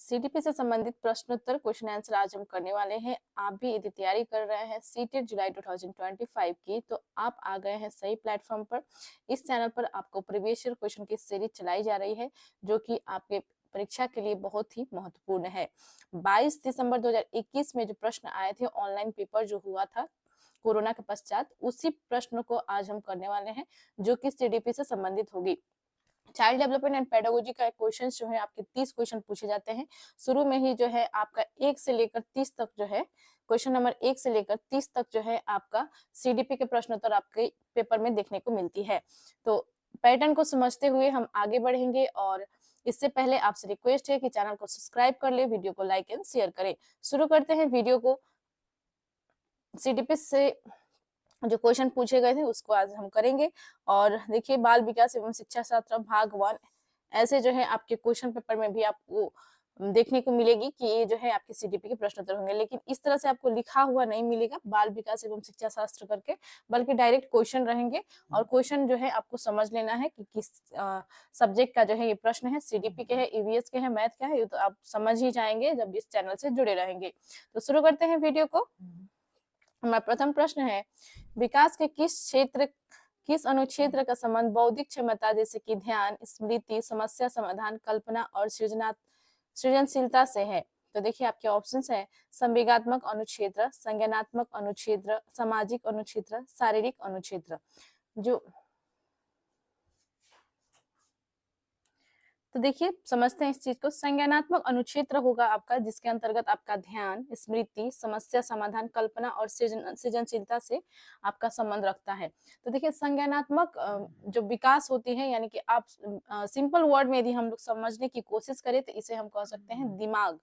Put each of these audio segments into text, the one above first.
CTP से संबंधित प्रश्नोत्तर क्वेश्चन आंसर आज हम करने वाले हैं। आप भी यदि तैयारी कर रहे हैं सीटेट जुलाई 2025 की, तो आप आ गए हैं सही प्लेटफॉर्म पर। इस चैनल पर आपको प्रीवियस ईयर क्वेश्चन की सीरीज चलाई जा रही है, जो कि आपके परीक्षा के लिए बहुत ही महत्वपूर्ण है। 22 दिसंबर 2021 में जो प्रश्न आए थे, ऑनलाइन पेपर जो हुआ था कोरोना के पश्चात, उसी प्रश्न को आज हम करने वाले हैं, जो कि सीडीपी से संबंधित होगी। चाइल्ड डेवलपमेंट एंड पेडागोजी का क्वेश्चन जो है आपके 30 क्वेश्चन पूछे जाते हैं। शुरू में ही जो है आपका 1 से लेकर 30 तक जो है क्वेश्चन नंबर 1 से लेकर 30 तक जो है आपका सीडीपी के प्रश्नोत्तर आपके पेपर में देखने को मिलती है। तो पैटर्न को समझते हुए हम आगे बढ़ेंगे, और इससे पहले आपसे रिक्वेस्ट है कि चैनल को सब्सक्राइब कर ले, वीडियो को लाइक एंड शेयर करें। शुरू करते हैं वीडियो को। सीडीपी से जो क्वेश्चन पूछे गए थे उसको आज हम करेंगे। और देखिए, बाल विकास एवं शिक्षा शास्त्र भाग 1 ऐसे जो है आपके क्वेश्चन पेपर में भी आपको देखने को मिलेगी कि ये जो है आपके सीडीपी के प्रश्न उत्तर होंगे, लेकिन इस तरह से आपको लिखा हुआ नहीं मिलेगा बाल विकास एवं शिक्षा शास्त्र करके, बल्कि डायरेक्ट क्वेश्चन रहेंगे। और क्वेश्चन जो है आपको समझ लेना है कि किस सब्जेक्ट का जो है ये प्रश्न है, सीडीपी के है, ईवीएस के है, मैथ का है, ये तो आप समझ ही जाएंगे जब इस चैनल से जुड़े रहेंगे। तो शुरू करते हैं वीडियो को। हमारा प्रथम प्रश्न है, विकास के किस अनुक्षेत्र का संबंध बौद्धिक क्षमता जैसे कि ध्यान, स्मृति, समस्या समाधान, कल्पना और सृजनशीलता से है? तो देखिए आपके ऑप्शंस है, संवेगात्मक अनुक्षेत्र, संज्ञानात्मक अनुक्षेत्र, सामाजिक अनुक्षेत्र, शारीरिक अनुक्षेत्र। जो तो देखिए समझते हैं इस चीज को। संज्ञानात्मक अनुक्षेत्र होगा आपका, जिसके अंतर्गत आपका ध्यान, स्मृति, समस्या समाधान, कल्पना और सृजनशीलता से आपका संबंध रखता है। तो देखिए संज्ञानात्मक जो विकास होती है, यानी कि आप सिंपल वर्ड में यदि हम लोग समझने की कोशिश करें तो इसे हम कह सकते हैं दिमाग,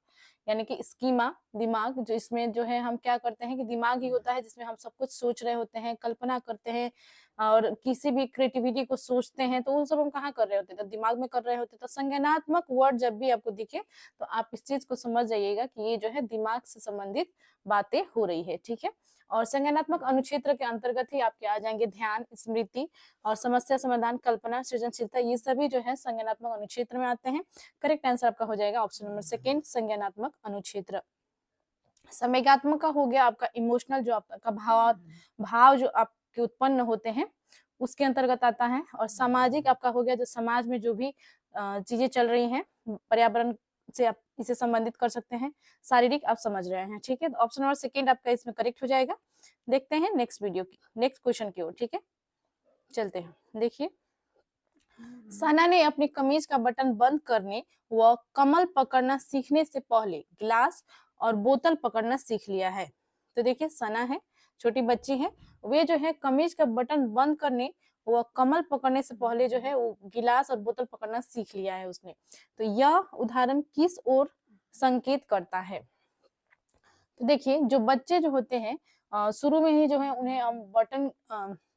यानी कि स्कीमा, दिमाग। जो इसमें जो है हम क्या करते हैं कि दिमाग ही होता है जिसमें हम सब कुछ सोच रहे होते हैं, कल्पना करते हैं और किसी भी क्रिएटिविटी को सोचते हैं, तो वो सब हम कहाँ कर रहे होते हैं? तो दिमाग में कर रहे होते हैं। तो संज्ञानात्मक वर्ड जब भी आपको दिखे तो आप इस चीज को समझ जाइएगा कि ये जो है दिमाग से संबंधित बातें हो रही है, ठीक है। और संज्ञानात्मक अनुक्षेत्र के अंतर्गत ही आपके आ जाएंगे ध्यान, स्मृति और समस्या समाधान, कल्पना, सृजनशीलता। ये सभी जो है संज्ञानात्मक अनुक्षेत्र में आते हैं। करेक्ट आंसर आपका हो जाएगा ऑप्शन नंबर सेकेंड, संज्ञानात्मक अनुक्षेत्र। संवेगात्मक का हो गया आपका इमोशनल, जो आपका भाव जो आपके उत्पन्न होते हैं उसके अंतर्गत आता है। और सामाजिक आपका हो गया जो समाज में जो भी चीजें चल रही हैं, पर्यावरण से आप इसे संबंधित कर सकते हैं। शारीरिक आप समझ रहे हैं, ठीक है। तो ऑप्शन नंबर सेकेंड आपका इसमें करेक्ट हो जाएगा। देखते हैं नेक्स्ट वीडियो की, नेक्स्ट क्वेश्चन की ओर, ठीक है। चलते हैं। देखिए, सना ने अपनी कमीज का बटन बंद करने व कमल पकड़ना सीखने से पहले गिलास और बोतल पकड़ना सीख लिया है। तो देखिए सना है, छोटी बच्ची है, वे जो है कमीज का बटन बंद करने व कमल पकड़ने से पहले जो है वो गिलास और बोतल पकड़ना सीख लिया है उसने। तो यह उदाहरण किस ओर संकेत करता है? तो देखिए जो बच्चे जो होते हैं शुरू में ही जो है उन्हें हम बटन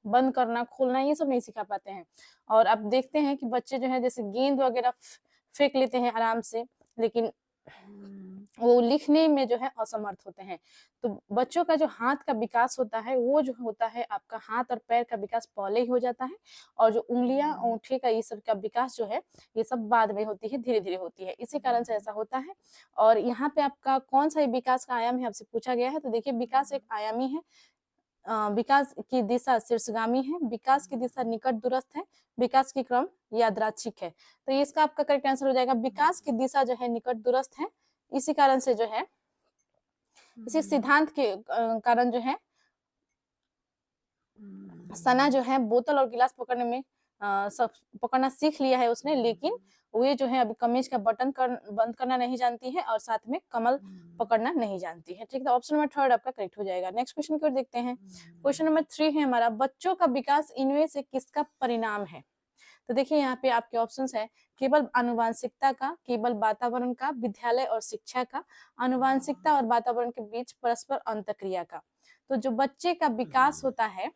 बंद करना खोलना ये सब नहीं सिखा पाते हैं। और आप देखते हैं कि बच्चे जो है जैसे गेंद वगैरह फेंक लेते हैं आराम से, लेकिन वो लिखने में जो है असमर्थ होते हैं। तो बच्चों का जो हाथ का विकास होता है वो जो होता है आपका हाथ और पैर का विकास पहले ही हो जाता है, और जो उंगलियां अंगूठे का ये सब का विकास जो है ये सब बाद में होती है, धीरे धीरे होती है, इसी कारण से ऐसा होता है। और यहाँ पे आपका कौन सा विकास का आयाम है आपसे पूछा गया है। तो देखिए विकास एक आयामी है, विकास की दिशा शीर्षगामी है, विकास की दिशा निकट दूरस्थ है, विकास की क्रम यादृच्छिक है। तो ये इसका आपका करेक्ट आंसर हो जाएगा, विकास की दिशा जो है निकट दूरस्थ है। इसी कारण से जो है, इसी सिद्धांत के कारण जो है सना जो है बोतल और गिलास पकड़ने में सब पकड़ना सीख लिया है उसने, लेकिन वो जो है अभी कमीज का बटन बंद करना नहीं जानती है और साथ में कमल पकड़ना नहीं जानती है, ठीक है। ऑप्शन नंबर थर्ड आपका करेक्ट हो जाएगा। नेक्स्ट क्वेश्चन की ओर देखते हैं। क्वेश्चन नंबर 3 है हमारा, बच्चों का विकास इनमें से किसका परिणाम है? तो देखिए यहाँ पे आपके ऑप्शंस है, केवल आनुवांशिकता का, केवल वातावरण का, विद्यालय और शिक्षा का, आनुवांशिकता और वातावरण के बीच परस्पर अंतक्रिया का। तो जो बच्चे का विकास होता है,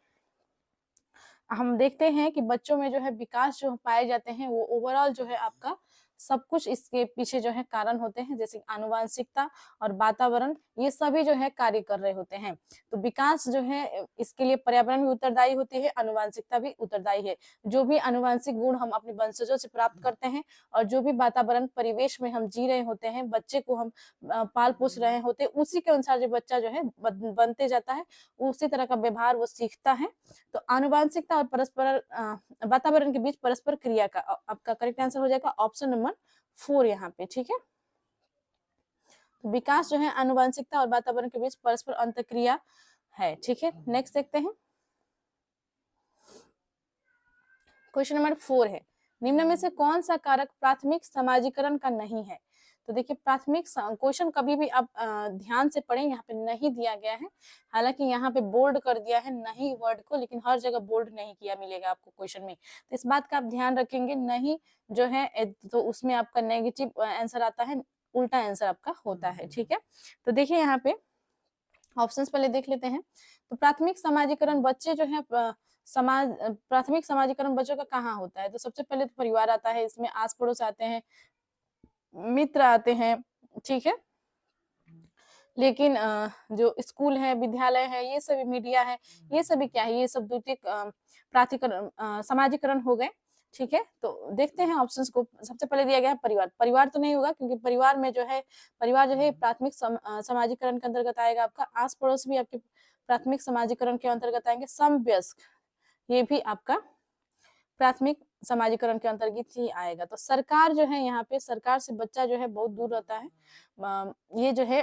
हम देखते हैं कि बच्चों में जो है विकास जो पाए जाते हैं वो ओवरऑल जो है आपका सब कुछ इसके पीछे जो है कारण होते हैं, जैसे आनुवंशिकता और वातावरण, ये सभी जो है कार्य कर रहे होते हैं। तो विकास जो है इसके लिए पर्यावरण भी उत्तरदायी होती है, आनुवंशिकता भी उत्तरदायी है। जो भी आनुवंशिक गुण हम अपने वंशजों से प्राप्त करते हैं और जो भी वातावरण परिवेश में हम जी रहे होते हैं, बच्चे को हम पाल पोस रहे होते हैं, उसी के अनुसार जो बच्चा जो है बनते जाता है, उसी तरह का व्यवहार वो सीखता है। तो आनुवंशिकता और परस्पर वातावरण के बीच परस्पर क्रिया का आपका करेक्ट आंसर हो जाएगा ऑप्शन नंबर 4 यहाँ पे, ठीक है। तो विकास जो है आनुवंशिकता और वातावरण के बीच परस्पर अंतःक्रिया है, ठीक है। नेक्स्ट देखते हैं, क्वेश्चन नंबर 4 है, निम्न में से कौन सा कारक प्राथमिक समाजीकरण का नहीं है। तो देखिए प्राथमिक क्वेश्चन कभी भी आप ध्यान से पढ़ें, यहाँ पे नहीं दिया गया है, हालांकि यहाँ पे बोल्ड कर दिया है नहीं वर्ड को, लेकिन हर जगह बोल्ड नहीं किया मिलेगा आपको क्वेश्चन में। तो इस बात का आप ध्यान रखेंगे, नहीं जो है तो उसमें आपका नेगेटिव आंसर आता है, उल्टा आंसर आपका होता है, ठीक है। तो देखिए यहाँ पे ऑप्शंस पहले देख लेते हैं। तो प्राथमिक समाजीकरण बच्चे जो है प्राथमिक समाजीकरण बच्चों का कहाँ होता है। तो सबसे पहले तो परिवार आता है, इसमें आस पड़ोस आते हैं, मित्र आते हैं, ठीक है। लेकिन जो स्कूल है, विद्यालय है, ये सभी मीडिया है, ये सभी क्या है, ये सब द्वितीयक प्राधिकरण समाजीकरण हो गए, ठीक है। तो देखते हैं ऑप्शंस को। सबसे पहले दिया गया है परिवार, परिवार तो नहीं होगा क्योंकि परिवार में जो है परिवार जो है प्राथमिक समाजीकरण के अंतर्गत आएगा। आपका आस पड़ोस भी आपके प्राथमिक समाजीकरण के अंतर्गत आएंगे। समवयस्क ये भी आपका प्राथमिक समाजीकरण के अंतर्गत ही आएगा। तो सरकार जो है यहाँ पे सरकार से बच्चा जो है बहुत दूर रहता है, ये जो है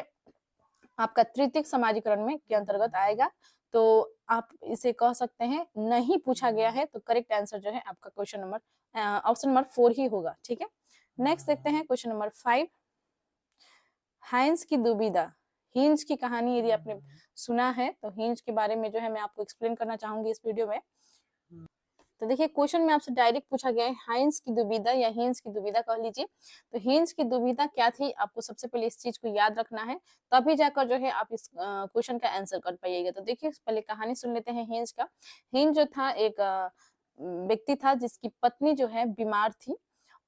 आपका तृतीयक समाजीकरण में के अंतर्गत आएगा। तो आप इसे कह सकते हैं नहीं पूछा गया है, तो करेक्ट आंसर जो है आपका क्वेश्चन नंबर ऑप्शन नंबर 4 ही होगा, ठीक है। नेक्स्ट देखते हैं क्वेश्चन नंबर 5, हाइंस की दुविधा। हिंज की कहानी यदि आपने सुना है तो हिंज के बारे में जो है मैं आपको एक्सप्लेन करना चाहूंगी इस वीडियो में। तो देखिए क्वेश्चन में आपसे डायरेक्ट पूछा गया है हाइंस की दुविधा या हिंज की दुविधा कह लीजिए। तो हिंज की दुविधा क्या थी, आपको सबसे पहले इस चीज को याद रखना है, तभी जाकर जो है आप इस क्वेश्चन का आंसर कर पाइएगा। तो देखिए पहले कहानी सुन लेते हैं हिंज का। हिंज जो था एक व्यक्ति था जिसकी पत्नी जो है बीमार थी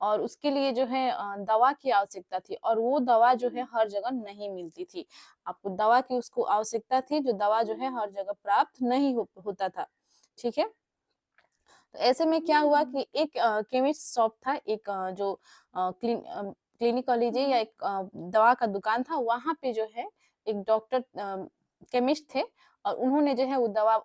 और उसके लिए जो है दवा की आवश्यकता थी, और वो दवा जो है हर जगह नहीं मिलती थी। आपको दवा की उसको आवश्यकता थी, जो दवा जो है हर जगह प्राप्त नहीं होता था, ठीक है। तो ऐसे में क्या हुआ कि एक केमिस्ट शॉप था, एक जो क्लिनिक कह लीजिए या एक दवा का दुकान था, वहां पे जो है एक डॉक्टर केमिस्ट थे और उन्होंने जो है वो दवा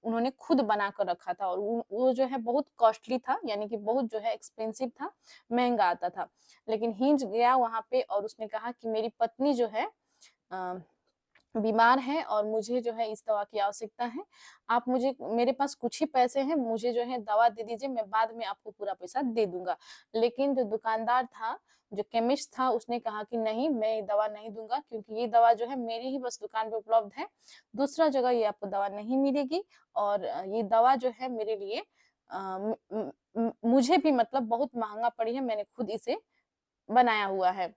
उन्होंने खुद बना कर रखा था, और वो जो है बहुत कॉस्टली था, यानी कि बहुत जो है एक्सपेंसिव था, महंगा आता था। लेकिन हिंज गया वहां पे और उसने कहा कि मेरी पत्नी जो है बीमार है और मुझे जो है इस दवा की आवश्यकता है, आप मुझे, मेरे पास कुछ ही पैसे हैं, मुझे जो है दवा दे दीजिए, मैं बाद में आपको पूरा पैसा दे दूंगा। लेकिन जो दुकानदार था, जो केमिस्ट था, उसने कहा कि नहीं, मैं ये दवा नहीं दूंगा, क्योंकि ये दवा जो है मेरी ही बस दुकान पे उपलब्ध है, दूसरा जगह ये आपको दवा नहीं मिलेगी, और ये दवा जो है मेरे लिए मुझे भी मतलब बहुत महंगा पड़ी है, मैंने खुद इसे बनाया हुआ है।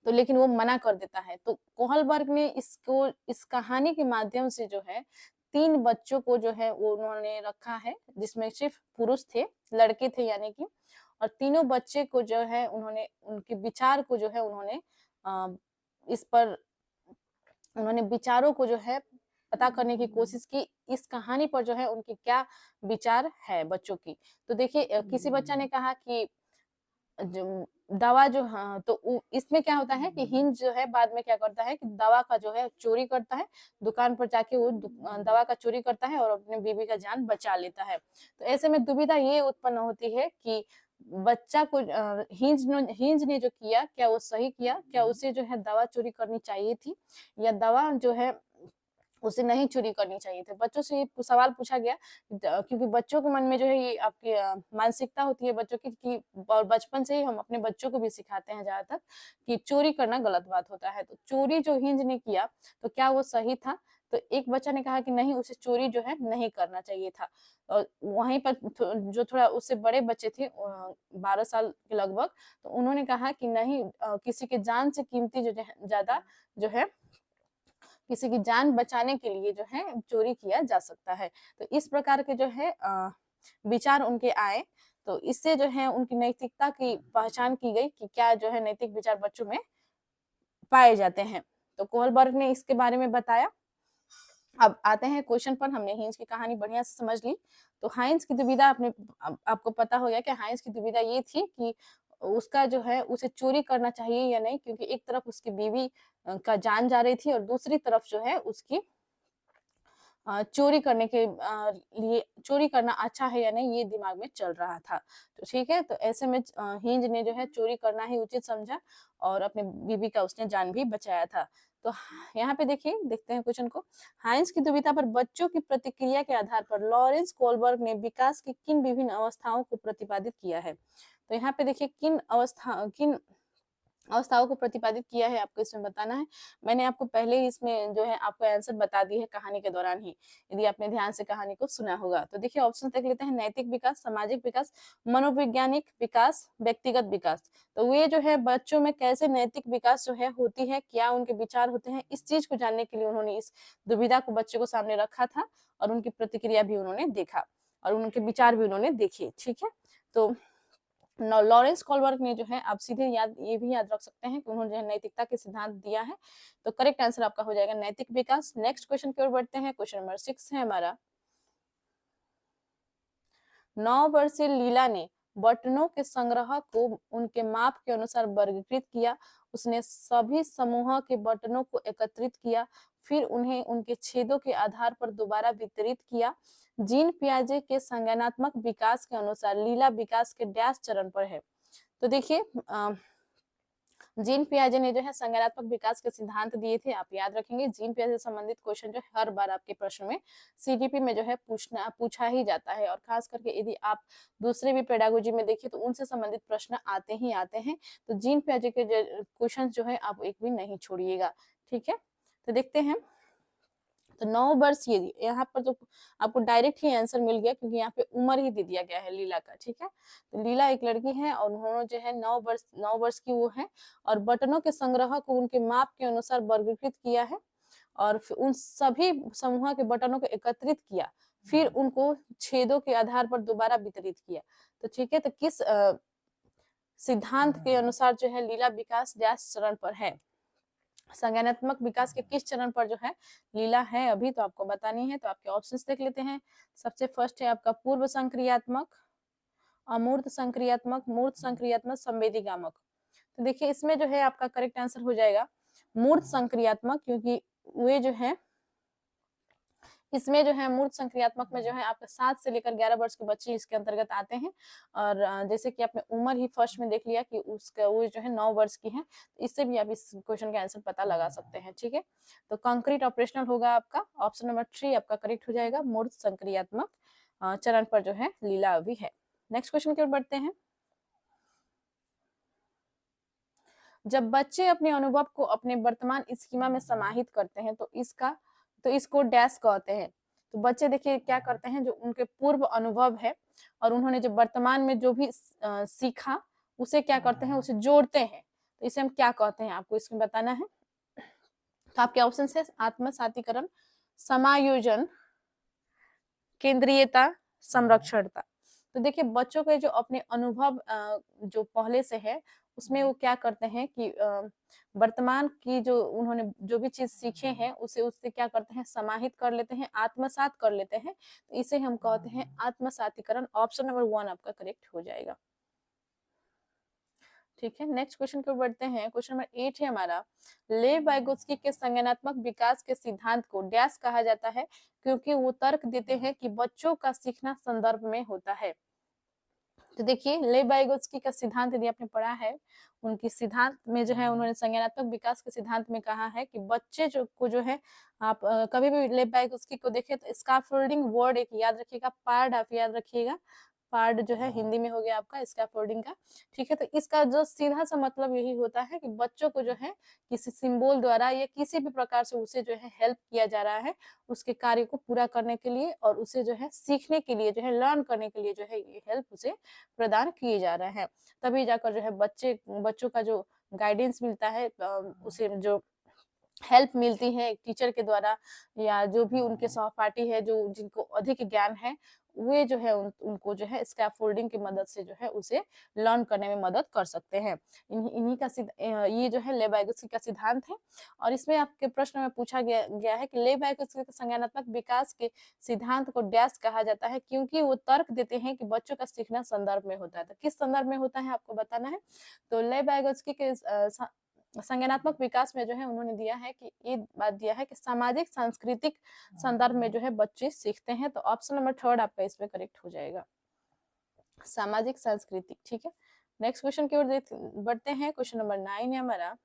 तो लेकिन वो मना कर देता है। तो कोहलबर्ग ने इसको इस कहानी के माध्यम से जो है 3 बच्चों को जो है वो उन्होंने रखा है, जिसमें सिर्फ पुरुष थे, लड़के थे यानी कि, और तीनों बच्चे को जो है उन्होंने उनके विचार को जो है उन्होंने इस पर उन्होंने विचारों को जो है पता करने की कोशिश की, इस कहानी पर जो है उनके क्या विचार है बच्चों की। तो देखिए किसी बच्चा ने कहा कि जो दवा जो, हाँ, तो इसमें क्या होता है कि हिंज जो है बाद में क्या करता है कि दवा का जो है चोरी करता है, दुकान पर जाके वो दवा का चोरी करता है और अपने बीवी का जान बचा लेता है। तो ऐसे में दुविधा ये उत्पन्न होती है कि बच्चा को हिंज ने जो किया, क्या वो सही किया, क्या उसे जो है दवा चोरी करनी चाहिए थी, या दवा जो है उसे नहीं चोरी करनी चाहिए थी। बच्चों से ये सवाल पूछा गया क्योंकि बच्चों के मन में जो है ये आपकी मानसिकता होती है बच्चों की, कि और बचपन से ही हम अपने बच्चों को भी सिखाते हैं ज्यादातर कि चोरी करना गलत बात होता है। तो चोरी जो हिंज ने किया, तो क्या वो सही था? तो एक बच्चा ने कहा कि नहीं, उसे चोरी जो है नहीं करना चाहिए था। और वहीं पर जो थोड़ा उससे बड़े बच्चे थे 12 साल के लगभग, तो उन्होंने कहा कि नहीं, किसी के जान से कीमती जो ज्यादा जो है किसी की जान बचाने के लिए जो है चोरी किया जा सकता है। तो इस प्रकार के जो है विचार उनके आए। तो इससे जो है उनकी नैतिकता की पहचान की गई कि क्या जो है नैतिक विचार बच्चों में पाए जाते हैं। तो कोहलबर्ग ने इसके बारे में बताया। अब आते हैं क्वेश्चन पर। हमने हाइंज की कहानी बढ़िया से समझ ली। तो हाइंज की दुविधा आपको पता हो गया कि हाइंज की दुविधा ये थी कि उसका जो है उसे चोरी करना चाहिए या नहीं, क्योंकि एक तरफ उसकी बीवी का जान जा रही थी और दूसरी तरफ जो है उसकी चोरी करने के लिए चोरी करना अच्छा है या नहीं ये दिमाग में चल रहा था। तो ठीक है, तो ऐसे में हिंज ने जो है चोरी करना ही उचित समझा और अपने बीबी का उसने जान भी बचाया था। तो यहाँ पे देखिए, देखते हैं क्वेश्चन को। हाइंस की दुविधा पर बच्चों की प्रतिक्रिया के आधार पर लॉरेंस कोलबर्ग ने विकास की किन विभिन्न अवस्थाओं को प्रतिपादित किया है। तो यहाँ पे देखिए किन अवस्थाओं को प्रतिपादित किया है आपको इसमें बताना है। मैंने आपको पहले ही इसमें जो है आपको आंसर बता दी है कहानी के दौरान ही, यदि आपने ध्यान से कहानी को सुना होगा। तो देखिए ऑप्शन देख लेते हैं। नैतिक विकास, सामाजिक विकास, मनोवैज्ञानिक विकास, व्यक्तिगत विकास। तो वे जो है बच्चों में कैसे नैतिक विकास जो है होती है, क्या उनके विचार होते हैं, इस चीज को जानने के लिए उन्होंने इस दुविधा को बच्चों को सामने रखा था और उनकी प्रतिक्रिया भी उन्होंने देखा और उनके विचार भी उन्होंने देखे। ठीक है, तो लॉरेंस कोलबर्ग ने जो है आप सीधे ये भी याद रख सकते हैं कि उन्होंने जो है नैतिकता के सिद्धांत दिया है। तो करेक्ट आंसर आपका हो जाएगा नैतिक विकास। नेक्स्ट क्वेश्चन की ओर बढ़ते हैं। क्वेश्चन नंबर 6 है हमारा। 9 वर्षीय लीला ने बटनों के संग्रह को उनके माप के अनुसार वर्गीकृत किया। उसने सभी समूह के बटनों को एकत्रित किया, फिर उन्हें उनके छेदों के आधार पर दोबारा वितरित किया। जीन पियाजे के संज्ञानात्मक विकास के अनुसार लीला विकास के डैश चरण पर है। तो देखिए जीन पियाजे ने जो है संज्ञानात्मक विकास के सिद्धांत दिए थे, आप याद रखेंगे। जीन पियाजे से संबंधित क्वेश्चन जो हर बार आपके प्रश्न में सीडीपी में जो है पूछा ही जाता है, और खास करके यदि आप दूसरे भी पेडागोजी में देखिए तो उनसे संबंधित प्रश्न आते ही आते हैं। तो जीन पियाजे के क्वेश्चन जो है आप एक भी नहीं छोड़िएगा। ठीक है, तो देखते हैं। तो 9 वर्ष ये यहाँ पर तो आपको डायरेक्ट ही आंसर मिल गया, क्योंकि यहाँ पे उम्र ही दे दिया गया है लीला का। ठीक है, तो लीला एक लड़की है और उन्होंने जो है 9 वर्ष की वो है, और बटनों के संग्रह को उनके माप के अनुसार वर्गीकृत किया है और फिर उन सभी समूह के बटनों को एकत्रित किया, फिर उनको छेदों के आधार पर दोबारा वितरित किया। तो ठीक है, तो किस सिद्धांत के अनुसार जो है लीला विकास डैश चरण पर है, संज्ञानात्मक विकास के किस चरण पर जो है लीला है अभी, तो आपको बतानी है। तो आपके ऑप्शंस देख लेते हैं। सबसे फर्स्ट है आपका पूर्व संक्रियात्मक, अमूर्त संक्रियात्मक, मूर्त संक्रियात्मक, संवेदीगामक। तो देखिए इसमें जो है आपका करेक्ट आंसर हो जाएगा मूर्त संक्रियात्मक, क्योंकि वे जो है इसमें जो है मूर्त संक्रियात्मक में जो है आपके 7 से लेकर 11 वर्ष के बच्चे इसके अंतर्गत आते हैं। और जैसे कि आपने उम्र ही फर्स्ट में देख लिया कि उसका वो जो है 9 वर्ष की है, तो इससे भी आप इस क्वेश्चन का आंसर पता लगा सकते हैं। ठीक है, तो कंक्रीट ऑपरेशनल होगा आपका ऑप्शन नंबर 3 आपका करेक्ट हो जाएगा। मूर्त संक्रियात्मक चरण पर जो है लीला अभी है। नेक्स्ट क्वेश्चन की ओर बढ़ते हैं। जब बच्चे अपने अनुभव को अपने वर्तमान स्कीमा में समाहित करते हैं तो इसको डैश कहते हैं। तो बच्चे देखिए क्या करते हैं, जो उनके पूर्व अनुभव है और उन्होंने जो वर्तमान में जो भी सीखा उसे क्या करते हैं, उसे जोड़ते हैं। तो इसे हम क्या कहते हैं, आपको इसमें बताना है। तो आपके ऑप्शन है आत्मसातीकरण, समायोजन, केंद्रीयता, संरक्षणता। तो देखिए बच्चों के जो अपने अनुभव जो पहले से है उसमें वो क्या करते हैं कि वर्तमान की जो उन्होंने जो भी चीज सीखे हैं उसे उससे क्या करते हैं, समाहित कर लेते हैं, आत्मसात कर लेते हैं। तो इसे हम कहते हैं आत्मसातीकरण। ऑप्शन नंबर 1 आपका करेक्ट हो जाएगा। ठीक है, नेक्स्ट क्वेश्चन को बढ़ते हैं। क्वेश्चन नंबर 8 है हमारा। लेव वाइगोत्स्की के संज्ञानात्मक विकास के सिद्धांत को डैश कहा जाता है, क्योंकि वो तर्क देते हैं कि बच्चों का सीखना संदर्भ में होता है। तो देखिए लेव वाइगोत्स्की का सिद्धांत यदि आपने पढ़ा है, उनकी सिद्धांत में जो है उन्होंने संज्ञानात्मक विकास के सिद्धांत में कहा है कि बच्चे जो है आप कभी भी लेव वाइगोत्स्की को देखें तो स्कैफोल्डिंग वर्ड एक याद रखिएगा, पार्ड आप याद रखिएगा। पार्ट जो है हिंदी में हो गया आपका स्कैफोल्डिंग का। ठीक है, तो इसका जो सीधा सा मतलब यही होता है कि बच्चों को जो है किसी सिंबल द्वारा या किसी भी प्रकार से उसे जो है हेल्प किया जा रहा है उसके कार्य को पूरा करने के लिए, और उसे जो है सीखने के लिए जो है लर्न करने के लिए जो है ये हेल्प उसे प्रदान किए जा रहे हैं। तभी जाकर जो है बच्चों का जो गाइडेंस मिलता है, उसे जो हेल्प मिलती है एक टीचर के द्वारा या जो भी उनके सहपाठी है जो जिनको अधिक ज्ञान है वे जो है उनको जो है स्कैफोल्डिंग की मदद से जो है उसे लर्न करने में मदद कर सकते हैं। इन्हीं का ये जो है लेव वाइगोत्स्की का सिद्धांत है। और इसमें आपके प्रश्न में पूछा गया है कि लेव वाइगोत्स्की के संज्ञानात्मक विकास के सिद्धांत को डैश कहा जाता है, क्योंकि वो तर्क देते हैं कि बच्चों का सीखना संदर्भ में होता है। तो किस संदर्भ में होता है आपको बताना है। तो लेव वाइगोत्स्की के संज्ञानात्मक विकास में जो है उन्होंने दिया है कि ये बात दिया है कि सामाजिक सांस्कृतिक संदर्भ में जो है बच्चे सीखते हैं। तो ऑप्शन नंबर 3 आपका इसमें करेक्ट हो जाएगा, सामाजिक सांस्कृतिक। ठीक है, नेक्स्ट क्वेश्चन की ओर बढ़ते हैं। क्वेश्चन नंबर 9 है हमारा।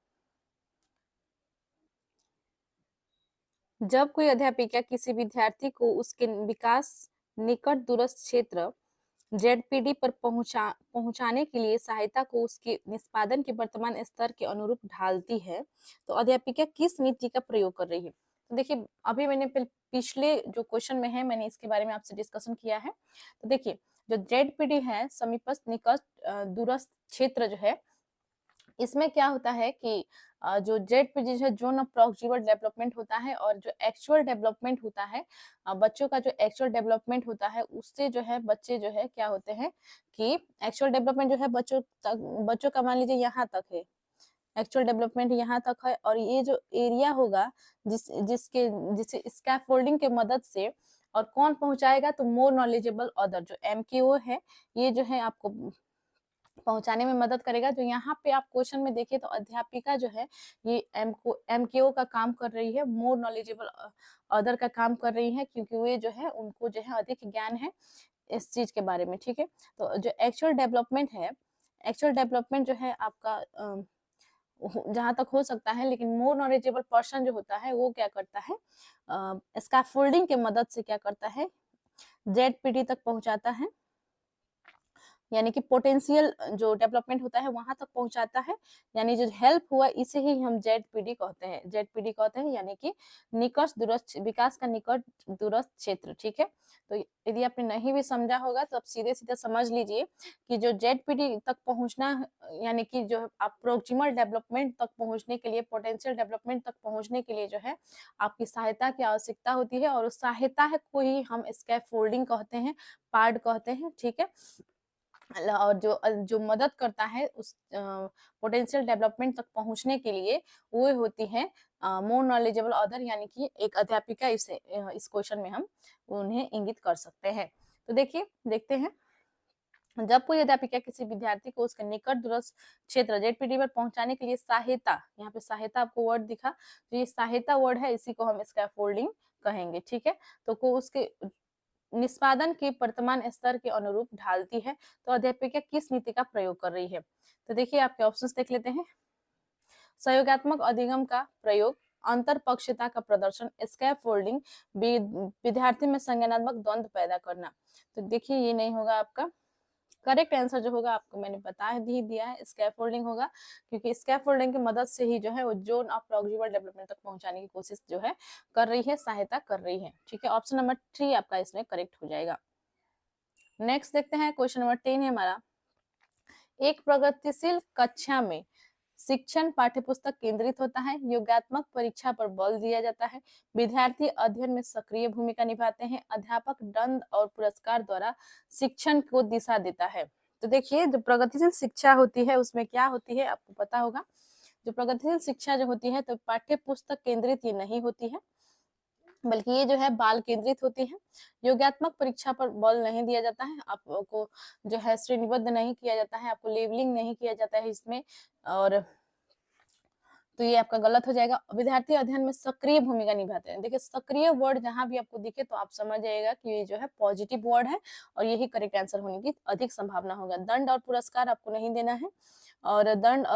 जब कोई अध्यापिका किसी विद्यार्थी को उसके विकास निकट दूरस्थ क्षेत्र जेडपीडी पर पहुंचाने के लिए सहायता को उसके निष्पादन के वर्तमान स्तर के अनुरूप ढालती है, तो अध्यापिका किस नीति का प्रयोग कर रही है। तो देखिए, अभी मैंने पिछले जो क्वेश्चन में है मैंने इसके बारे में आपसे डिस्कशन किया है। तो देखिए, जो जेडपीडी है, समीपस्थ निकट दूरस्थ क्षेत्र जो है, इसमें क्या होता है कि जो जेडपीडी जो है जोन ऑफ प्रॉक्सिमल डेवलपमेंट होता है, और जो एक्चुअल डेवलपमेंट होता है, बच्चों का जो एक्चुअल डेवलपमेंट होता है उससे जो है बच्चे जो है क्या होते हैं कि एक्चुअल डेवलपमेंट जो है बच्चों का मान लीजिए यहाँ तक है, एक्चुअल डेवलपमेंट यहाँ तक है, और ये जो एरिया होगा जिसे स्कैफोल्डिंग के मदद से और कौन पहुंचाएगा, तो मोर नॉलेजेबल अदर जो एमकेओ है, ये जो है आपको पहुंचाने में मदद करेगा। जो यहाँ पे आप क्वेश्चन में देखिए तो अध्यापिका जो है ये एमकेओ का काम कर रही है, मोर नॉलेजेबल अदर का काम कर रही है, क्योंकि वे जो है उनको जो है अधिक ज्ञान है इस चीज के बारे में। ठीक है, तो जो एक्चुअल डेवलपमेंट है, एक्चुअल डेवलपमेंट जो है आपका जहां तक हो सकता है, लेकिन मोर नॉलेजेबल पर्सन जो होता है वो क्या करता है, स्कैफोल्डिंग के मदद से क्या करता है, जेडपीडी तक पहुंचाता है, यानी कि पोटेंशियल जो डेवलपमेंट होता है वहां तक पहुंचाता है, यानी जो हेल्प हुआ इसे ही हम जेडपीडी कहते हैं, जेडपीडी कहते हैं, यानी कि निकट दूरस्थ विकास का निकट दूरस्थ क्षेत्र। ठीक है, तो यदि आपने नहीं भी समझा होगा तो आप सीधे सीधे समझ लीजिए कि जो जेडपीडी तक पहुंचना, यानी कि जो आप प्रोक्सिमल डेवलपमेंट तक पहुंचने के लिए, पोटेंशियल डेवलपमेंट तक पहुंचने के लिए जो है आपकी सहायता की आवश्यकता होती है, और उस सहायता को ही हम स्कैफोल्डिंग कहते हैं, पार्ड कहते हैं। ठीक है, और जो मदद करता है उस पोटेंशियल डेवलपमेंट तक पहुंचने के लिए, वो होती है मोर नॉलेजेबल अदर, यानी कि एक अध्यापिका। इस क्वेश्चन में हम उन्हें इंगित कर सकते हैं। तो देखिए, देखते हैं, जब कोई अध्यापिका किसी विद्यार्थी को उसके निकट दूरस्थ क्षेत्र जेडपीडी पर पहुंचाने के लिए सहायता, यहाँ पे सहायता आपको वर्ड दिखा, तो ये सहायता वर्ड है, इसी को हम स्कैफोल्डिंग कहेंगे। ठीक है, तो को उसके निष्पादन के वर्तमान स्तर के अनुरूप ढालती है, तो अध्यापिका किस नीति का प्रयोग कर रही है। तो देखिए, आपके ऑप्शंस देख लेते हैं। सहयोगात्मक अधिगम का प्रयोग, अंतर पक्षता का प्रदर्शन, स्कैफोल्डिंग, विद्यार्थी में संज्ञानात्मक द्वंद्व पैदा करना। तो देखिए, ये नहीं होगा आपका करेक्ट आंसर। जो होगा आपको मैंने बता ही दिया है, स्कैफोल्डिंग होगा, क्योंकि स्कैफोल्डिंग की मदद से ही जो है वो जोन ऑफ प्रॉक्सिमल डेवलपमेंट तक पहुंचाने की कोशिश जो है कर रही है, सहायता कर रही है। ठीक है, ऑप्शन नंबर 3 आपका इसमें करेक्ट हो जाएगा। नेक्स्ट देखते हैं, क्वेश्चन नंबर 10 है हमारा। एक प्रगतिशील कक्षा में शिक्षण पाठ्यपुस्तक केंद्रित होता है, योगात्मक परीक्षा पर बल दिया जाता है, विद्यार्थी अध्ययन में सक्रिय भूमिका निभाते हैं, अध्यापक दंड और पुरस्कार द्वारा शिक्षण को दिशा देता है। तो देखिए, जो प्रगतिशील शिक्षा होती है उसमें क्या होती है आपको पता होगा। जो प्रगतिशील शिक्षा जो होती है तो पाठ्य पुस्तक केंद्रित ये नहीं होती है, बल्कि ये जो है बाल केंद्रित होती है। योगात्मक परीक्षा पर बल नहीं दिया जाता है, आपको जो है श्रेणीबद्ध नहीं किया जाता है, आपको लेबलिंग नहीं किया जाता है इसमें, और तो ये आपका गलत हो जाएगा। विद्यार्थी अध्ययन में सक्रिय भूमिका निभाते हैं। देखिए, सक्रिय वर्ड जहां भी आपको दिखे तो आप समझ जाइएगा कि ये जो है पॉजिटिव वर्ड है, और यही करेक्ट आंसर होने की अधिक संभावना होगा। दंड और पुरस्कार आपको नहीं देना है, और दंड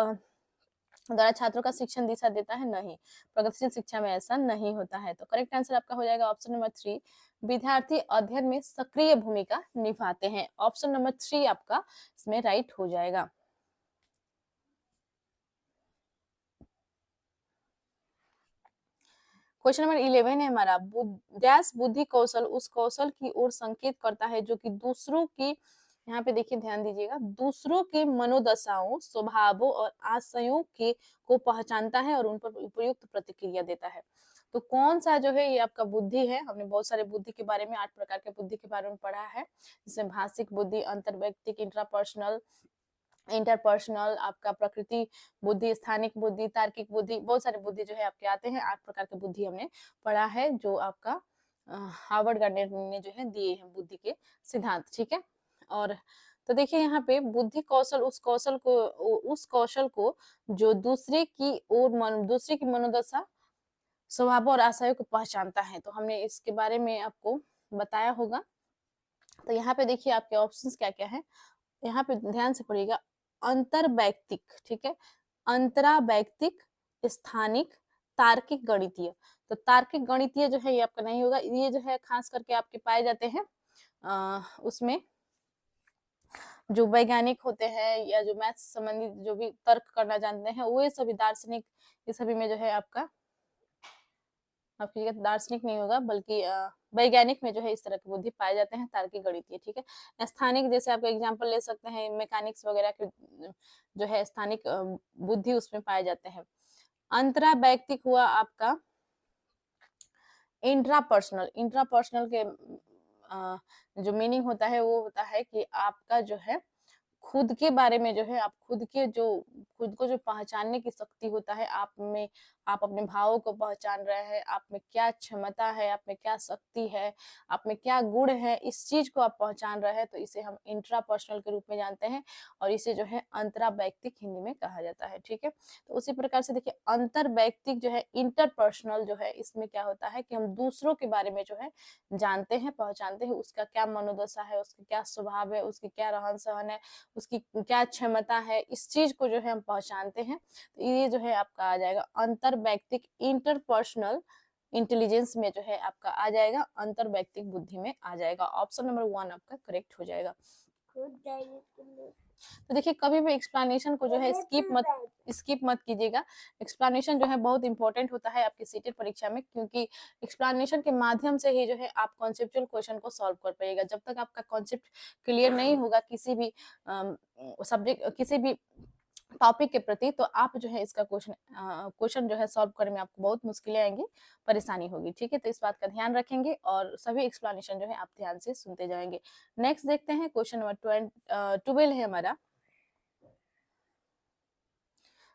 द्वारा छात्रों का शिक्षण दिशा देता है, नहीं, प्रगतिशील शिक्षा में ऐसा नहीं होता है। तो करेक्ट आंसर आपका हो जाएगा ऑप्शन नंबर 3, विद्यार्थी अध्ययन में सक्रिय भूमिका निभाते हैं। ऑप्शन नंबर 3 आपका इसमें राइट हो जाएगा। क्वेश्चन नंबर 11 है हमारा। डैश बुद्धि कौशल उस कौशल की ओर संकेत करता है जो कि दूसरों की, यहाँ पे देखिए ध्यान दीजिएगा, दूसरों के मनोदशाओं, स्वभावों और आशयों के को पहचानता है और उन पर उपयुक्त प्रतिक्रिया देता है। तो कौन सा जो है ये आपका बुद्धि है। हमने बहुत सारे बुद्धि के बारे में, 8 प्रकार के बुद्धि के बारे में पढ़ा है, जिसमें भाषिक बुद्धि, अंतर्वैयक्तिक, इंट्रापर्सनल, इंटरपर्सनल, आपका प्रकृति बुद्धि, स्थानिक बुद्धि, तार्किक बुद्धि, बहुत सारे बुद्धि जो है आपके आते हैं। 8 प्रकार के बुद्धि हमने पढ़ा है, जो आपका हार्वर्ड गार्डनर ने जो है दिए हैं बुद्धि के सिद्धांत, ठीक है। और तो देखिए यहाँ पे बुद्धि कौशल उस कौशल को जो दूसरे की मनोदशा, स्वभाव और आशयों को पहचानता है। तो हमने इसके बारे में आपको बताया होगा। तो यहाँ पे देखिए आपके ऑप्शंस क्या-क्या हैं। यहाँ पे ध्यान से पढ़िएगा। अंतर्वैयक्तिक, ठीक है, अंतरावैयक्तिक, स्थानिक, तार्किक, गणितीय। तो तार्किक गणितीय जो है ये आपका नहीं होगा। ये जो है खास करके आपके पाए जाते हैं उसमें जो वैज्ञानिक होते हैं या जो मैथ्स से संबंधित जो भी तर्क करना जानते हैं, वो ये सभी दार्शनिक, ये सभी में जो है आपका दार्शनिक नहीं होगा, बल्कि वैज्ञानिक में जो है इस तरह की बुद्धि पाए जाते हैं, तार्किक, गणितीय, ठीक है। स्थानिक जैसे आप एग्जांपल ले सकते हैं, मैकेनिक्स वगैरह के जो है स्थानिक बुद्धि उसमें पाए जाते हैं। अंतरावैयक्तिक हुआ आपका इंट्रापर्सनल। इंट्रापर्सनल के जो मीनिंग होता है वो होता है कि आपका जो है खुद के बारे में जो है, आप खुद को जो पहचानने की शक्ति होता है आप में, आप अपने भावों को पहचान रहे हैं, आप में क्या क्षमता है, आप में क्या शक्ति है, आप में क्या गुण है, इस चीज को आप पहचान रहे हैं, तो इसे हम इंट्रापर्सनल के रूप में जानते हैं और इसे जो है अंतरावैयक्तिक हिंदी में कहा जाता है, ठीक है। तो उसी प्रकार से देखिए अंतरवैयक्तिक जो है, इंटरपर्सनल जो है, इसमें क्या होता है कि हम दूसरों के बारे में जो है जानते हैं, पहचानते हैं, उसका क्या मनोदशा है, उसका क्या स्वभाव है, उसकी क्या रहन सहन है, उसकी क्या क्षमता है, इस चीज को जो है हम पहचानते हैं। तो ये जो है आपका आ जाएगा अंतरवैयक्तिक, इंटरपर्सनल इंटेलिजेंस में जो है आपका आ जाएगा, अंतरवैयक्तिक बुद्धि में आ जाएगा। ऑप्शन नंबर 1 आपका करेक्ट हो जाएगा। तो देखिए कभी भी एक्सप्लेनेशन को जो है स्किप मत कीजिएगा। एक्सप्लेनेशन जो है बहुत इंपॉर्टेंट होता है आपकी सीटेट परीक्षा में, क्योंकि एक्सप्लेनेशन के माध्यम से ही जो है आप कॉन्सेप्चुअल क्वेश्चन को सॉल्व कर पाइएगा। जब तक आपका कॉन्सेप्ट क्लियर नहीं होगा किसी भी सब्जेक्ट, किसी भी टॉपिक के प्रति, तो आप जो है इसका क्वेश्चन जो है सॉल्व करने में आपको बहुत मुश्किलें आएंगी, परेशानी होगी, ठीक है। तो इस बात का ध्यान रखेंगे और सभी एक्सप्लेनेशन जो है आप ध्यान से सुनते जाएंगे। नेक्स्ट देखते हैं, क्वेश्चन नंबर 12 है हमारा।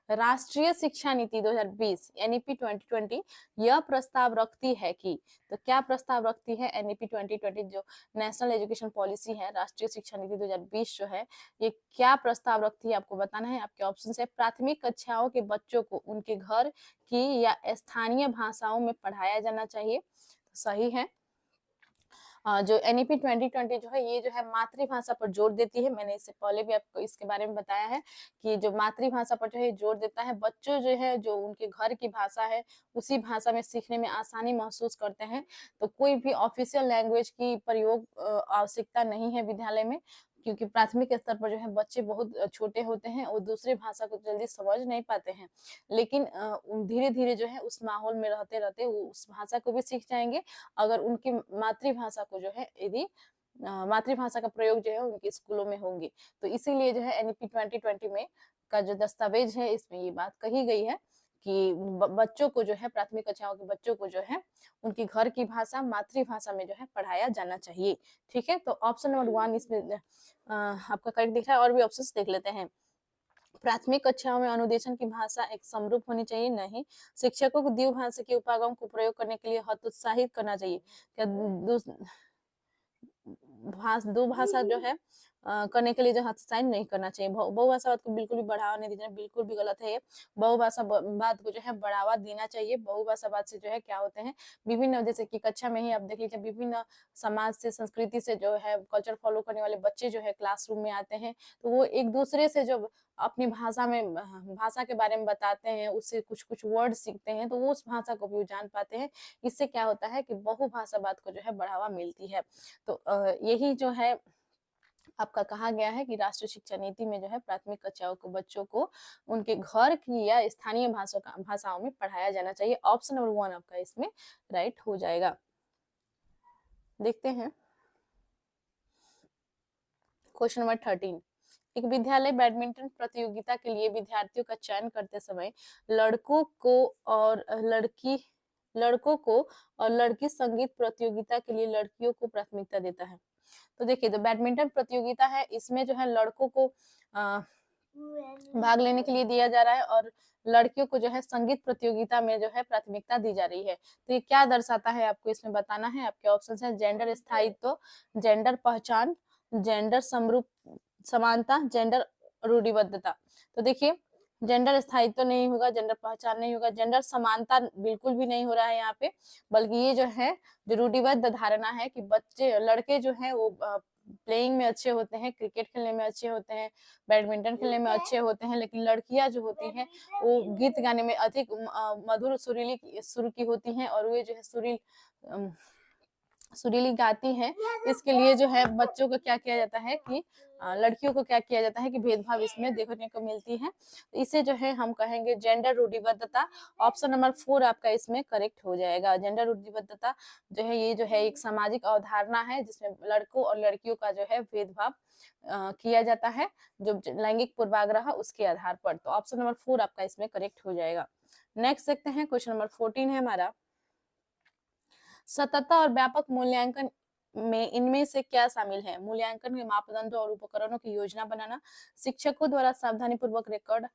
राष्ट्रीय शिक्षा नीति 2020 एनईपी 2020 यह प्रस्ताव रखती है कि, तो क्या प्रस्ताव रखती है एनईपी 2020 जो नेशनल एजुकेशन पॉलिसी है, राष्ट्रीय शिक्षा नीति 2020 जो है, ये क्या प्रस्ताव रखती है आपको बताना है। आपके ऑप्शन है प्राथमिक कक्षाओं के बच्चों को उनके घर की या स्थानीय भाषाओं में पढ़ाया जाना चाहिए, तो सही है। जो एनईपी 2020 जो है ये जो है मातृभाषा पर जोर देती है। मैंने इससे पहले भी आपको इसके बारे में बताया है कि जो मातृभाषा पर जो है जोर देता है, बच्चों जो है जो उनके घर की भाषा है उसी भाषा में सीखने में आसानी महसूस करते हैं। तो कोई भी ऑफिशियल लैंग्वेज की प्रयोग आवश्यकता नहीं है विद्यालय में, क्योंकि प्राथमिक स्तर पर जो है बच्चे बहुत छोटे होते हैं और दूसरी भाषा को जल्दी समझ नहीं पाते हैं। लेकिन धीरे धीरे जो है उस माहौल में रहते रहते वो उस भाषा को भी सीख जाएंगे, अगर उनकी मातृभाषा को जो है यदि मातृभाषा का प्रयोग जो है उनके स्कूलों में होंगे। तो इसीलिए जो है एनईपी 2020 में का जो दस्तावेज है इसमें ये बात कही गई है कि बच्चों को जो है, प्राथमिक कक्षाओं के बच्चों को जो है उनकी घर की भाषा, मातृभाषा में जो है पढ़ाया जाना चाहिए, ठीक है। तो ऑप्शन नंबर 1 इसमें आपका करेक्ट दिख रहा है। और भी ऑप्शंस देख लेते हैं। प्राथमिक कक्षाओं में अनुदेशन की भाषा एक समरूप होनी चाहिए, नहीं। शिक्षकों को द्विभाषिक उपागम को प्रयोग करने के लिए हतोत्साहित करना चाहिए, क्या दो भाषा जो है करने के लिए जो हतोत्साहित नहीं करना चाहिए। बहुभाषावाद को बिल्कुल भी बढ़ावा नहीं देना, बिल्कुल भी गलत है ये। बहुभाषावाद को जो है बढ़ावा देना चाहिए। बहुभाषावाद से जो है क्या होते हैं, विभिन्न, जैसे कि कक्षा में ही आप देख लीजिए, विभिन्न समाज से, संस्कृति से जो है कल्चर फॉलो करने वाले बच्चे जो है क्लासरूम में आते हैं, तो वो एक दूसरे से जो अपनी भाषा में भाषा के बारे में बताते हैं, उससे कुछ कुछ वर्ड सीखते हैं, तो वो उस भाषा को भी जान पाते हैं। इससे क्या होता है कि बहुभाषावाद को जो है बढ़ावा मिलती है। तो यही जो है आपका कहा गया है कि राष्ट्रीय शिक्षा नीति में जो है प्राथमिक कक्षाओं को बच्चों को उनके घर की या स्थानीय भाषाओं में पढ़ाया जाना चाहिए। ऑप्शन नंबर 1 आपका इसमें राइट हो जाएगा। देखते हैं क्वेश्चन नंबर 13। एक विद्यालय बैडमिंटन प्रतियोगिता के लिए विद्यार्थियों का चयन करते समय लड़कों को और लड़की लड़कों को और लड़की संगीत प्रतियोगिता के लिए लड़कियों को प्राथमिकता देता है। तो देखिए, जो बैडमिंटन प्रतियोगिता है इसमें जो है लड़कों को भाग लेने के लिए दिया जा रहा है और लड़कियों को जो है संगीत प्रतियोगिता में जो है प्राथमिकता दी जा रही है। तो ये क्या दर्शाता है आपको इसमें बताना है। आपके ऑप्शन है जेंडर स्थायित्व, जेंडर पहचान, जेंडर समरूप समानता, जेंडर रूढ़िबद्धता। तो देखिए, जेंडर स्थायित्व नहीं होगा, जेंडर पहचान नहीं होगा, जेंडर समानता बिल्कुल भी नहीं हो रहा है यहाँ पे, बल्कि ये जो है जो रूढ़िबद्ध धारणा है कि बच्चे लड़के जो है वो प्लेइंग में अच्छे होते हैं, क्रिकेट खेलने में अच्छे होते हैं, बैडमिंटन खेलने में अच्छे होते हैं, लेकिन लड़कियां जो होती हैं वो गीत गाने में अधिक मधुर सुरीली सुर की होती हैं और वे जो है सुरीली गाती हैं। इसके लिए जो है बच्चों को क्या किया जाता है कि लड़कियों को क्या किया जाता है कि भेदभाव इसमें देखने को मिलती है। इसे जो है हम कहेंगे जेंडर रूढ़िबद्धता। ऑप्शन नंबर 4 आपका इसमें करेक्ट हो जाएगा। जेंडर रूढ़िबद्धता जो है ये जो है एक सामाजिक अवधारणा है जिसमें लड़कों और लड़कियों का जो है भेदभाव किया जाता है, जो लैंगिक पूर्वाग्रह उसके आधार पर। तो ऑप्शन नंबर 4 आपका इसमें करेक्ट हो जाएगा। नेक्स्ट देखते हैं, क्वेश्चन नंबर 14 है हमारा, सततता और व्यापक मूल्यांकन में इनमें से क्या शामिल है? मूल्यांकन के मापदंडों और उपकरणों की योजना बनाना, शिक्षकों द्वारा सावधानी पूर्वक रिकॉर्ड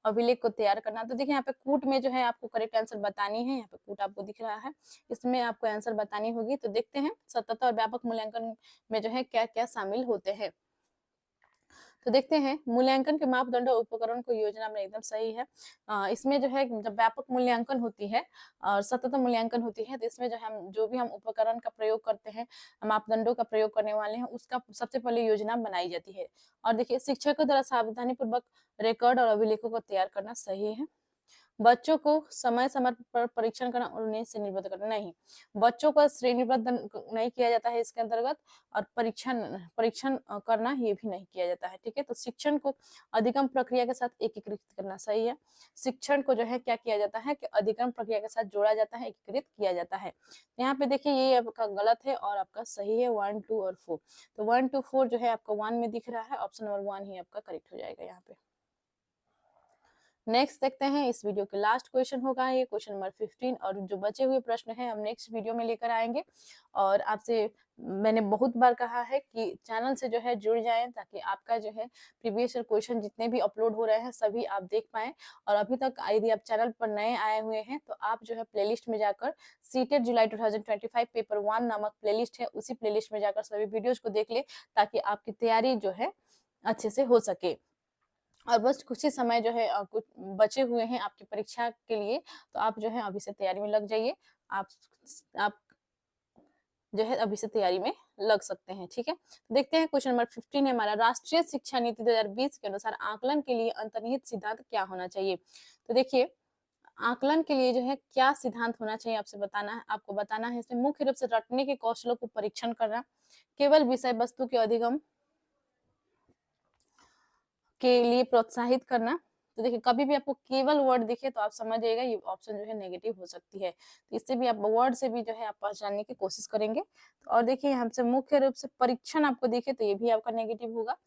अभिलेख को तैयार करना। तो देखिए यहाँ पे कूट में जो है आपको करेक्ट आंसर बतानी है। यहाँ पे कूट आपको दिख रहा है, इसमें आपको आंसर बतानी होगी। तो देखते हैं सततता और व्यापक मूल्यांकन में जो है क्या क्या शामिल होते हैं। तो देखते हैं, मूल्यांकन के मापदंड और उपकरण को योजना में एकदम सही है। इसमें जो है जब व्यापक मूल्यांकन होती है और सतत मूल्यांकन होती है, तो इसमें जो भी हम उपकरण का प्रयोग करते हैं, मापदंडों का प्रयोग करने वाले हैं, उसका सबसे पहले योजना बनाई जाती है। और देखिए, शिक्षकों द्वारा सावधानी पूर्वक रिकॉर्ड और अभिलेखों को तैयार करना सही है। बच्चों को समय समय पर परीक्षण करना और उन्हें श्रेणीबद्ध करना नहीं, बच्चों को श्रेणीबद्ध नहीं किया जाता है इसके अंतर्गत, और परीक्षण परीक्षण करना ये भी नहीं किया जाता है। ठीक है, तो शिक्षण को अधिगम प्रक्रिया के साथ एकीकृत करना सही है। शिक्षण को जो है क्या किया जाता है कि अधिगम प्रक्रिया के साथ जोड़ा जाता है, एकीकृत किया जाता है। यहाँ पे देखिए ये आपका गलत है और आपका सही है 1, 2 और 4। तो 1, 2, 4 जो है आपका 1 में दिख रहा है, ऑप्शन नंबर 1 ही आपका करेक्ट हो जाएगा यहाँ पे। नेक्स्ट देखते हैं, इस वीडियो के लास्ट क्वेश्चन होगा ये क्वेश्चन नंबर 15, और जो बचे हुए प्रश्न हैं हम नेक्स्ट वीडियो में लेकर आएंगे। और आपसे मैंने बहुत बार कहा है कि चैनल से जो है जुड़ जाएं ताकि आपका जो है प्रीवियस क्वेश्चन जितने भी अपलोड हो रहे हैं सभी आप देख पाएं। और अभी तक यदि आप चैनल पर नए आए हुए हैं तो आप जो है प्लेलिस्ट में जाकर सीटेट जुलाई 2025 पेपर 1 नामक प्लेलिस्ट है, उसी प्लेलिस्ट में जाकर सभी वीडियोज को देख ले ताकि आपकी तैयारी जो है अच्छे से हो सके। और बस कुछ ही समय जो है कुछ बचे हुए हैं आपकी परीक्षा के लिए, तो आप जो है अभी से तैयारी में लग जाइए। आप जो है अभी से तैयारी में लग सकते हैं। ठीक है, तो देखते हैं क्वेश्चन नंबर 15 है हमारा, राष्ट्रीय शिक्षा नीति 2020 के अनुसार आकलन के लिए अंतर्निहित सिद्धांत क्या होना चाहिए? तो देखिए, आकलन के लिए जो है क्या सिद्धांत होना चाहिए आपको बताना है। इसमें मुख्य रूप से रटने के कौशलों को परीक्षण करना, केवल विषय वस्तु के अधिगम के लिए प्रोत्साहित करना। तो देखिए, कभी भी आपको केवल वर्ड दिखे तो आप समझ जाइएगा ये ऑप्शन जो है नेगेटिव हो सकती है। तो इससे भी आप वर्ड से भी जो है आप पहचानने की कोशिश करेंगे। और देखिए, हमसे मुख्य रूप से परीक्षण आपको दिखे तो ये भी आपका नेगेटिव होगा।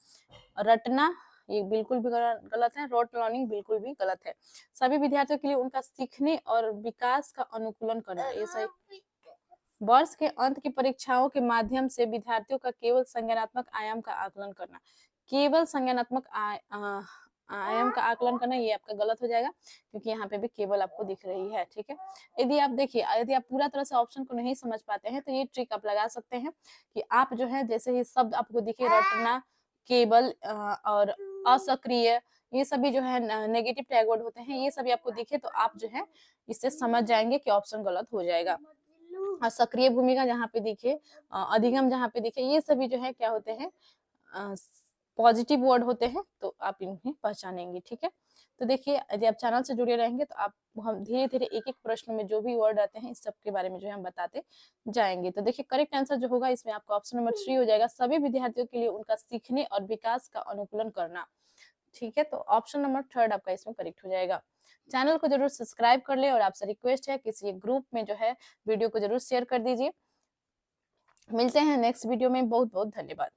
रटना ये बिल्कुल भी गलत है, रोट लर्निंग बिल्कुल भी गलत है। सभी विद्यार्थियों के लिए उनका सीखने और विकास का अनुकूलन करना, ये सही। वर्ष के अंत की परीक्षाओं के माध्यम से विद्यार्थियों का केवल संज्ञानात्मक आयाम का आकलन करना, केवल संज्ञानात्मक आयाम का आकलन करना, ये आपका गलत हो जाएगा क्योंकि यहाँ पे भी केवल आपको दिख रही है। ठीक है, यदि आप देखिए, यदि आप पूरा तरह से ऑप्शन को नहीं समझ पाते हैं तो ये ट्रिक आप लगा सकते हैं कि आप जो है जैसे ही शब्द आपको दिखे रटना, केवल और असक्रिय, ये सभी जो है नेगेटिव टैग वर्ड होते हैं, ये सभी आपको दिखे तो आप जो है इससे समझ जाएंगे कि ऑप्शन गलत हो जाएगा। सक्रिय भूमिका जहाँ पे दिखे, अधिगम जहाँ पे दिखे, ये सभी जो है क्या होते हैं पॉजिटिव वर्ड होते हैं, तो आप इन्हें पहचानेंगे। ठीक है, तो देखिए, यदि आप चैनल से जुड़े रहेंगे तो आप हम धीरे धीरे एक एक प्रश्न में जो भी वर्ड आते हैं इस सब के बारे में जो है हम बताते जाएंगे। तो देखिए, करेक्ट आंसर जो होगा इसमें आपका ऑप्शन नंबर 3 हो जाएगा, सभी विद्यार्थियों के लिए उनका सीखने और विकास का अनुकूलन करना। ठीक है, तो ऑप्शन नंबर 3 आपका इसमें करेक्ट हो जाएगा। चैनल को जरूर सब्सक्राइब कर ले और आपसे रिक्वेस्ट है किसी ग्रुप में जो है वीडियो को जरूर शेयर कर दीजिए। मिलते हैं नेक्स्ट वीडियो में, बहुत बहुत धन्यवाद।